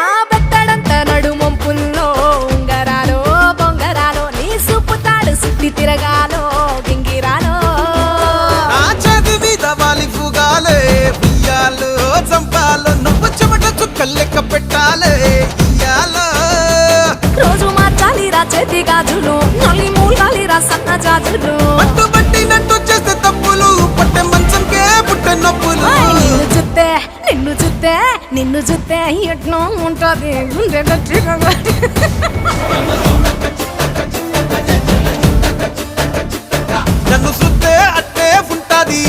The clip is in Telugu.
నా బెత్తడంత నడుమొంపుల్లో ఉంగరాలో బొంగరాలో నీ సూపు తాడు సుత్తి తిరగాలో గింగిరాలో నా చేతి మీద వాలి ఫుగాలే బియ్యాలు చంపాలో నువ్వు చెమట చుక్కలు లెక్క పెట్టాలే ఇయ్యాలో రోజు మార్చాలిరా చేతి గాజులు నల్లి మూలాలిరా సన్న జాజులు పట్టుబట్టినట్టు చేస్తే తప్పులు పట్టే మంచంకే పుట్టే నొప్పులు నిన్ను చూస్తే ఎట్నో ఉంటది గుండె గట్టిగా నన్ను చూస్తే అట్టే ఉంటాది